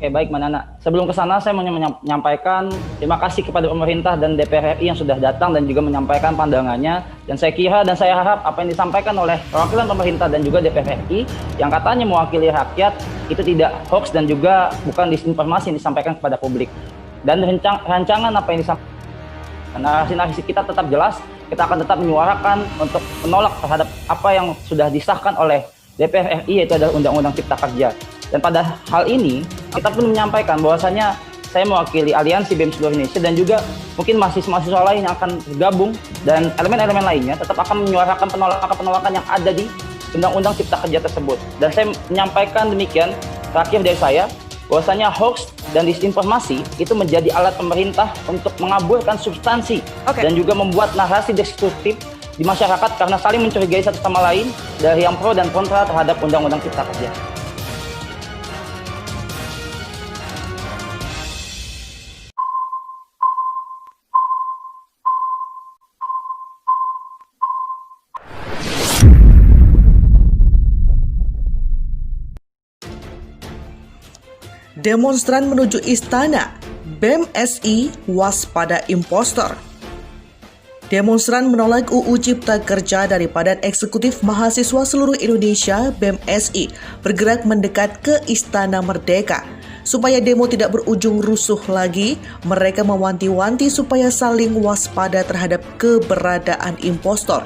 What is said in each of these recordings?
Oke, baik Mbak Nana. Sebelum ke sana, saya mau menyampaikan terima kasih kepada pemerintah dan DPR RI yang sudah datang dan juga menyampaikan pandangannya. Dan saya kira dan saya harap apa yang disampaikan oleh perwakilan pemerintah dan juga DPR RI yang katanya mewakili rakyat itu tidak hoax dan juga bukan disinformasi yang disampaikan kepada publik. Dan rancangan apa yang disampaikan, narasi-narasi kita tetap jelas, kita akan tetap menyuarakan untuk menolak terhadap apa yang sudah disahkan oleh DPR RI, yaitu adalah Undang-Undang Cipta Kerja. Dan pada hal ini, kita pun menyampaikan bahwasanya saya mewakili Aliansi BEM seluruh Indonesia dan juga mungkin mahasiswa-mahasiswa lain yang akan bergabung dan elemen-elemen lainnya tetap akan menyuarakan penolakan-penolakan yang ada di Undang-Undang Cipta Kerja tersebut. Dan saya menyampaikan demikian, terakhir dari saya, bahwasanya hoax dan disinformasi itu menjadi alat pemerintah untuk mengaburkan substansi dan juga membuat narasi destruktif di masyarakat karena saling mencurigai satu sama lain dari yang pro dan kontra terhadap Undang-Undang Cipta Kerja. Demonstran menuju istana, BEM SI waspada impostor. Demonstran menolak UU Cipta Kerja dari Badan Eksekutif Mahasiswa Seluruh Indonesia BEM SI bergerak mendekat ke Istana Merdeka. Supaya demo tidak berujung rusuh lagi, mereka mewanti-wanti supaya saling waspada terhadap keberadaan impostor.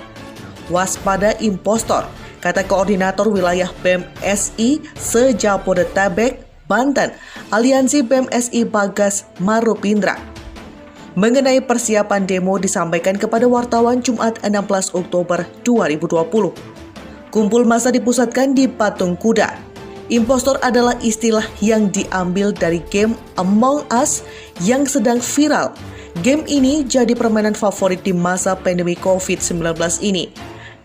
Waspada impostor, kata Koordinator Wilayah BEM SI se-Jabodetabek, Banten, Aliansi BEM SI Bagas Marupindra. Mengenai persiapan demo disampaikan kepada wartawan Jumat 16 Oktober 2020. Kumpul massa dipusatkan di Patung Kuda. Impostor adalah istilah yang diambil dari game Among Us yang sedang viral. Game ini jadi permainan favorit di masa pandemi COVID-19 ini.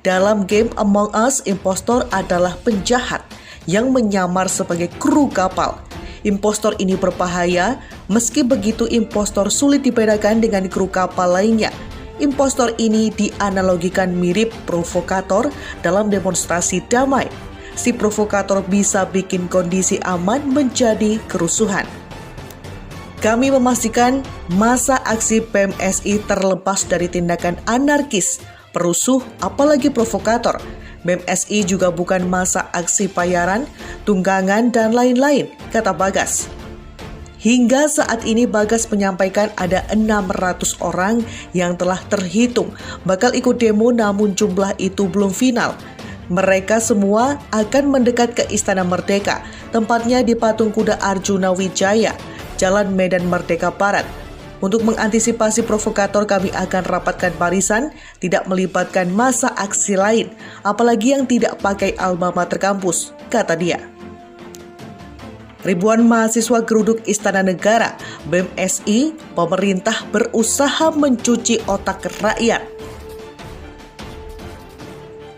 Dalam game Among Us, impostor adalah penjahat yang menyamar sebagai kru kapal. Impostor ini berbahaya, meski begitu impostor sulit dibedakan dengan kru kapal lainnya. Impostor ini dianalogikan mirip provokator dalam demonstrasi damai. Si provokator bisa bikin kondisi aman menjadi kerusuhan. Kami memastikan masa aksi BEM SI terlepas dari tindakan anarkis, perusuh, apalagi provokator. BEM SI juga bukan masa aksi bayaran, tunggangan, dan lain-lain, kata Bagas. Hingga saat ini Bagas menyampaikan ada 600 orang yang telah terhitung bakal ikut demo, namun jumlah itu belum final. Mereka semua akan mendekat ke Istana Merdeka, tempatnya di Patung Kuda Arjuna Wijaya, Jalan Medan Merdeka Barat. Untuk mengantisipasi provokator, kami akan rapatkan barisan, tidak melibatkan massa aksi lain, apalagi yang tidak pakai alma mater kampus, kata dia. Ribuan mahasiswa geruduk Istana Negara, BEM SI, pemerintah berusaha mencuci otak rakyat.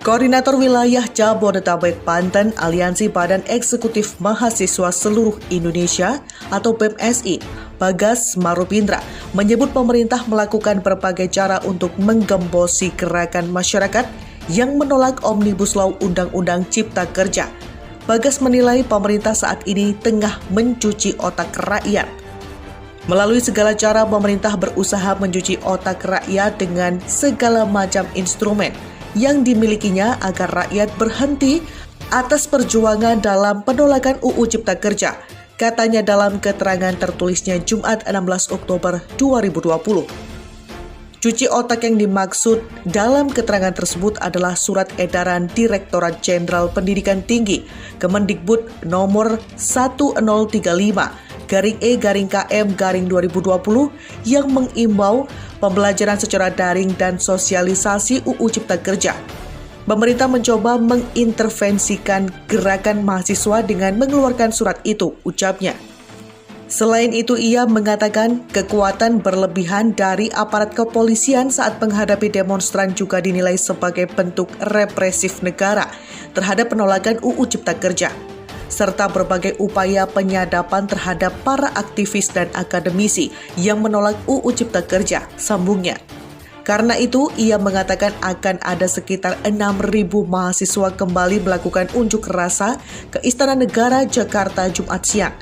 Koordinator Wilayah Jabodetabek Banten, Aliansi Badan Eksekutif Mahasiswa Seluruh Indonesia atau BEM SI, Bagas Marupindra, menyebut pemerintah melakukan berbagai cara untuk menggembosi gerakan masyarakat yang menolak Omnibus Law Undang-Undang Cipta Kerja. Bagas menilai pemerintah saat ini tengah mencuci otak rakyat. Melalui segala cara, pemerintah berusaha mencuci otak rakyat dengan segala macam instrumen yang dimilikinya agar rakyat berhenti atas perjuangan dalam penolakan UU Cipta Kerja, katanya dalam keterangan tertulisnya Jumat 16 Oktober 2020. Cuci otak yang dimaksud dalam keterangan tersebut adalah surat edaran Direktorat Jenderal Pendidikan Tinggi Kemendikbud nomor 1035/E/KM/2020 yang mengimbau pembelajaran secara daring dan sosialisasi UU Cipta Kerja. Pemerintah mencoba mengintervensikan gerakan mahasiswa dengan mengeluarkan surat itu, ucapnya. Selain itu, ia mengatakan kekuatan berlebihan dari aparat kepolisian saat menghadapi demonstran juga dinilai sebagai bentuk represif negara terhadap penolakan UU Cipta Kerja, serta berbagai upaya penyadapan terhadap para aktivis dan akademisi yang menolak UU Cipta Kerja, sambungnya. Karena itu, ia mengatakan akan ada sekitar 6.000 mahasiswa kembali melakukan unjuk rasa ke Istana Negara Jakarta Jumat siang.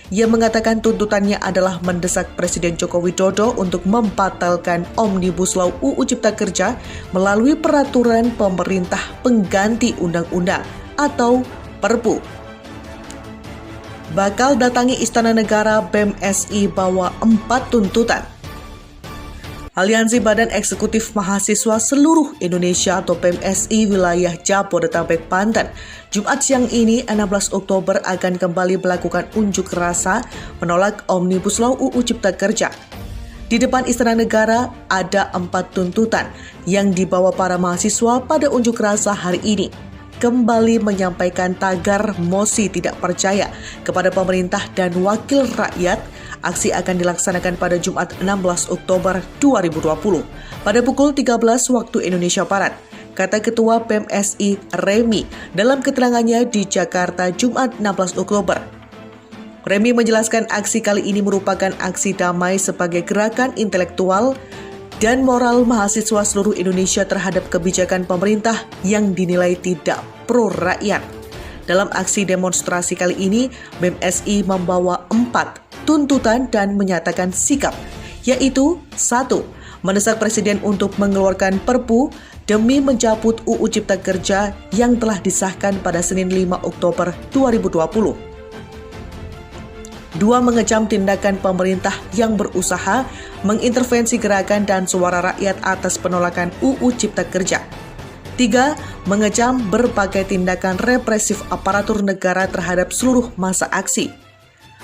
Ia mengatakan tuntutannya adalah mendesak Presiden Joko Widodo untuk membatalkan Omnibus Law UU Cipta Kerja melalui peraturan pemerintah pengganti undang-undang atau Perpu. Bakal datangi Istana Negara, BEM SI bawa 4 tuntutan. Aliansi Badan Eksekutif Mahasiswa Seluruh Indonesia atau BEM-SI wilayah Jabodetabek, Banten, Jumat siang ini 16 Oktober akan kembali melakukan unjuk rasa menolak Omnibus Law UU Cipta Kerja. Di depan Istana Negara ada 4 tuntutan yang dibawa para mahasiswa pada unjuk rasa hari ini. Kembali menyampaikan tagar mosi tidak percaya kepada pemerintah dan wakil rakyat. Aksi akan dilaksanakan pada Jumat 16 Oktober 2020 pada pukul 13 waktu Indonesia Barat, kata Ketua BEM-SI Remi dalam keterangannya di Jakarta Jumat 16 Oktober. Remi menjelaskan aksi kali ini merupakan aksi damai sebagai gerakan intelektual dan moral mahasiswa seluruh Indonesia terhadap kebijakan pemerintah yang dinilai tidak pro rakyat. Dalam aksi demonstrasi kali ini, BEM-SI membawa 4 tuntutan dan menyatakan sikap, yaitu 1. Mendesak Presiden untuk mengeluarkan Perpu demi mencabut UU Cipta Kerja yang telah disahkan pada Senin 5 Oktober 2020. 2. Mengecam tindakan pemerintah yang berusaha mengintervensi gerakan dan suara rakyat atas penolakan UU Cipta Kerja. 3. Mengecam berbagai tindakan represif aparatur negara terhadap seluruh massa aksi.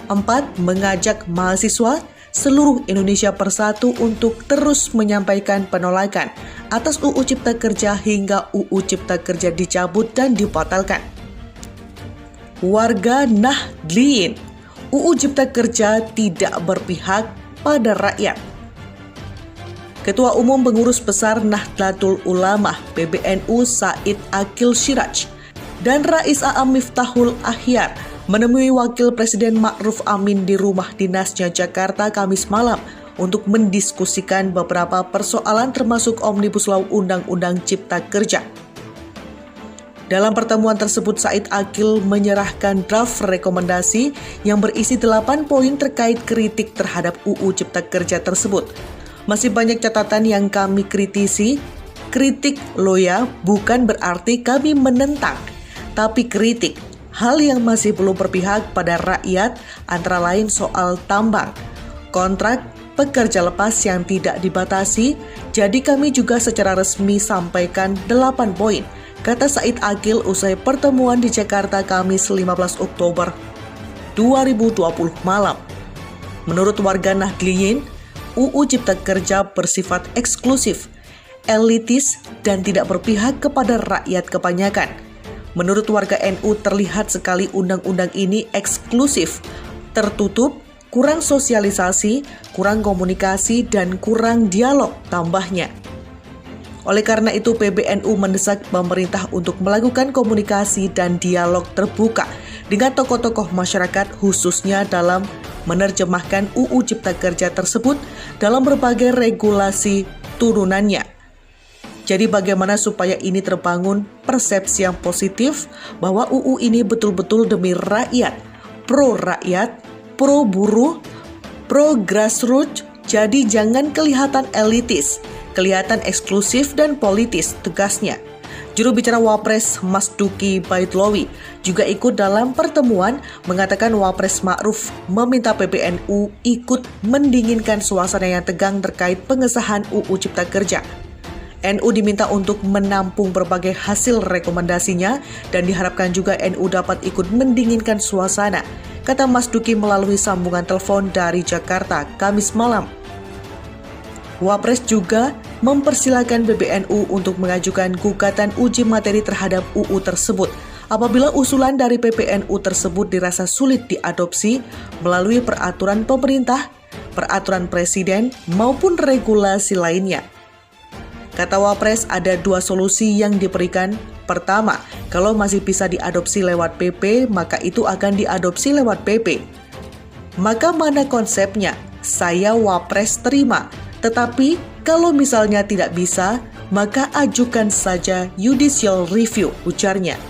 4. Mengajak mahasiswa seluruh Indonesia bersatu untuk terus menyampaikan penolakan atas UU Cipta Kerja hingga UU Cipta Kerja dicabut dan dibatalkan. Warga Nahdliyin, UU Cipta Kerja tidak berpihak pada rakyat. Ketua Umum Pengurus Besar Nahdlatul Ulama PBNU Said Aqil Siraj dan Rais AM Miftahul Ahyar menemui Wakil Presiden Ma'ruf Amin di rumah dinasnya Jakarta Kamis malam untuk mendiskusikan beberapa persoalan termasuk Omnibus Law Undang-Undang Cipta Kerja. Dalam pertemuan tersebut, Said Aqil menyerahkan draft rekomendasi yang berisi 8 poin terkait kritik terhadap UU Cipta Kerja tersebut. Masih banyak catatan yang kami kritisi. Kritik loh ya, bukan berarti kami menentang, tapi kritik. Hal yang masih belum berpihak pada rakyat antara lain soal tambang, kontrak, pekerja lepas yang tidak dibatasi, jadi kami juga secara resmi sampaikan 8 poin, kata Said Aqil usai pertemuan di Jakarta Kamis 15 Oktober 2020 malam. Menurut warga Nahdliyin, UU Cipta Kerja bersifat eksklusif, elitis, dan tidak berpihak kepada rakyat kebanyakan. Menurut warga NU terlihat sekali undang-undang ini eksklusif, tertutup, kurang sosialisasi, kurang komunikasi, dan kurang dialog tambahnya. Oleh karena itu PBNU mendesak pemerintah untuk melakukan komunikasi dan dialog terbuka dengan tokoh-tokoh masyarakat khususnya dalam menerjemahkan UU Cipta Kerja tersebut dalam berbagai regulasi turunannya. Jadi bagaimana supaya ini terbangun persepsi yang positif bahwa UU ini betul-betul demi rakyat, pro buruh, pro grassroots, jadi jangan kelihatan elitis, kelihatan eksklusif dan politis, tegasnya. Juru bicara Wapres Mas Duki Baitlawi juga ikut dalam pertemuan mengatakan Wapres Ma'ruf meminta PBNU ikut mendinginkan suasana yang tegang terkait pengesahan UU Cipta Kerja. NU diminta untuk menampung berbagai hasil rekomendasinya dan diharapkan juga NU dapat ikut mendinginkan suasana, kata Mas Duki melalui sambungan telepon dari Jakarta Kamis malam. Wapres juga mempersilahkan PBNU untuk mengajukan gugatan uji materi terhadap UU tersebut apabila usulan dari PBNU tersebut dirasa sulit diadopsi melalui peraturan pemerintah, peraturan presiden, maupun regulasi lainnya. Kata Wapres, ada 2 solusi yang diberikan. Pertama, kalau masih bisa diadopsi lewat PP, maka itu akan diadopsi lewat PP. Maka mana konsepnya? Saya Wapres terima. Tetapi kalau misalnya tidak bisa, maka ajukan saja judicial review, ujarnya.